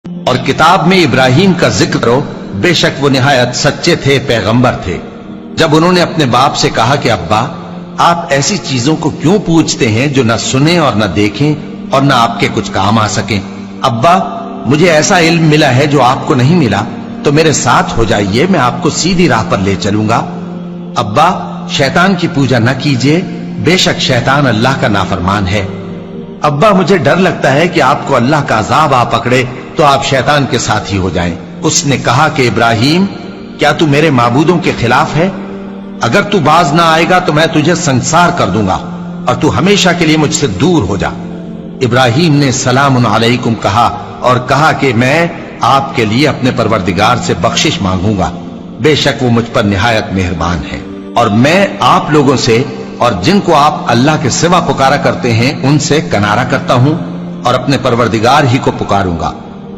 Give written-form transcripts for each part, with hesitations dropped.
اور کتاب میں ابراہیم کا ذکر کرو، بے شک وہ نہایت سچے تھے، پیغمبر تھے۔ جب انہوں نے اپنے باپ سے کہا کہ ابا، آپ ایسی چیزوں کو کیوں پوچھتے ہیں جو نہ سنیں اور نہ دیکھیں اور نہ آپ کے کچھ کام آ سکیں؟ ابا، مجھے ایسا علم ملا ہے جو آپ کو نہیں ملا، تو میرے ساتھ ہو جائیے، میں آپ کو سیدھی راہ پر لے چلوں گا۔ ابا، شیطان کی پوجا نہ کیجیے، بے شک شیطان اللہ کا نافرمان ہے۔ ابا، مجھے ڈر لگتا ہے کہ آپ کو اللہ کا عذاب آ پکڑے تو آپ شیطان کے ساتھ ہی ہو جائیں۔ اس نے کہا کہ ابراہیم، کیا تو میرے معبودوں کے خلاف ہے؟ اگر تو باز نہ آئے گا تو میں تجھے سنسار کر دوں گا اور تو ہمیشہ کے لیے مجھ سے دور ہو جا۔ ابراہیم نے سلام علیکم کہا اور کہا کہ میں آپ کے لیے اپنے پروردگار سے بخشش مانگوں گا، بے شک وہ مجھ پر نہایت مہربان ہے، اور میں آپ لوگوں سے اور جن کو آپ اللہ کے سوا پکارا کرتے ہیں ان سے کنارہ کرتا ہوں اور اپنے پروردگار ہی کو پکاروں گا۔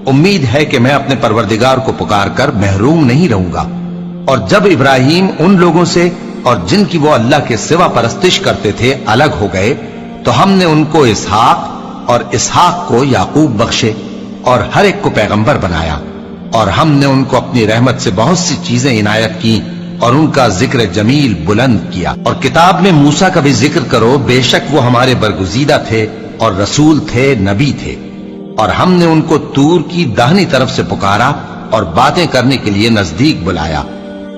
امید ہے کہ میں اپنے پروردگار کو پکار کر محروم نہیں رہوں گا۔ اور جب ابراہیم ان لوگوں سے اور جن کی وہ اللہ کے سوا پرستش کرتے تھے الگ ہو گئے تو ہم نے ان کو اسحاق اور اسحاق کو یعقوب بخشے اور ہر ایک کو پیغمبر بنایا، اور ہم نے ان کو اپنی رحمت سے بہت سی چیزیں عنایت کی اور ان کا ذکر جمیل بلند کیا۔ اور کتاب میں موسیٰ کا بھی ذکر کرو، بے شک وہ ہمارے برگزیدہ تھے اور رسول تھے، نبی تھے، اور ہم نے ان کو طور کی داہنی طرف سے پکارا اور باتیں کرنے کے لیے نزدیک بلایا،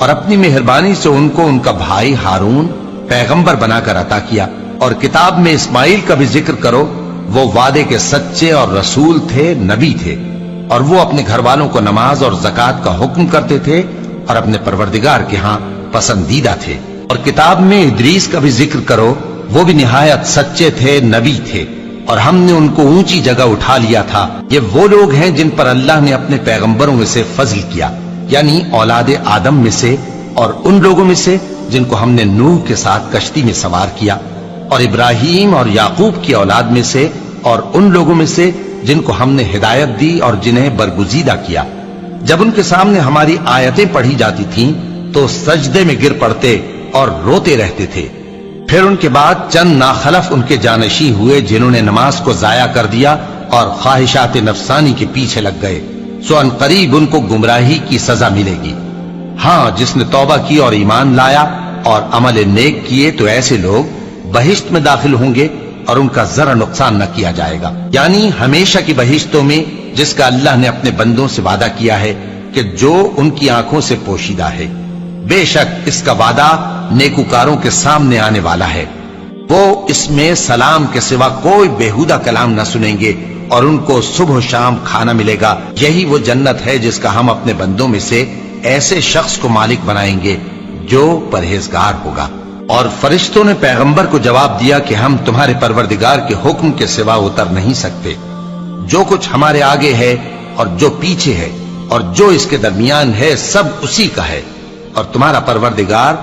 اور اپنی مہربانی سے ان کو ان کا بھائی ہارون پیغمبر بنا کر عطا کیا۔ اور کتاب میں اسماعیل کا بھی ذکر کرو، وہ وعدے کے سچے اور رسول تھے، نبی تھے، اور وہ اپنے گھر والوں کو نماز اور زکوٰۃ کا حکم کرتے تھے اور اپنے پروردگار کے ہاں پسندیدہ تھے۔ اور کتاب میں ادریس کا بھی ذکر کرو، وہ بھی نہایت سچے تھے، نبی تھے، اور ہم نے ان کو اونچی جگہ اٹھا لیا تھا۔ یہ وہ لوگ ہیں جن پر اللہ نے اپنے پیغمبروں میں سے فضل کیا، یعنی اولاد آدم میں سے اور ان لوگوں میں سے جن کو ہم نے نوح کے ساتھ کشتی میں سوار کیا، اور ابراہیم اور یعقوب کی اولاد میں سے اور ان لوگوں میں سے جن کو ہم نے ہدایت دی اور جنہیں برگزیدہ کیا۔ جب ان کے سامنے ہماری آیتیں پڑھی جاتی تھیں تو سجدے میں گر پڑتے اور روتے رہتے تھے۔ پھر ان کے بعد چند ناخلف ان کے جانشین ہوئے جنہوں نے نماز کو ضائع کر دیا اور خواہشات نفسانی کے پیچھے لگ گئے، سو ان قریب ان کو گمراہی کی سزا ملے گی۔ ہاں، جس نے توبہ کی اور ایمان لایا اور عمل نیک کیے تو ایسے لوگ بہشت میں داخل ہوں گے اور ان کا ذرا نقصان نہ کیا جائے گا، یعنی ہمیشہ کی بہشتوں میں جس کا اللہ نے اپنے بندوں سے وعدہ کیا ہے کہ جو ان کی آنکھوں سے پوشیدہ ہے۔ بے شک اس کا وعدہ نیکوکاروں کے سامنے آنے والا ہے، وہ اس میں سلام کے سوا کوئی بیہودہ کلام نہ سنیں گے اور ان کو صبح و شام کھانا ملے گا۔ یہی وہ جنت ہے جس کا ہم اپنے بندوں میں سے ایسے شخص کو مالک بنائیں گے جو پرہیزگار ہوگا۔ اور فرشتوں نے پیغمبر کو جواب دیا کہ ہم تمہارے پروردگار کے حکم کے سوا اتر نہیں سکتے، جو کچھ ہمارے آگے ہے اور جو پیچھے ہے اور جو اس کے درمیان ہے سب اسی کا ہے، اور تمہارا پروردگار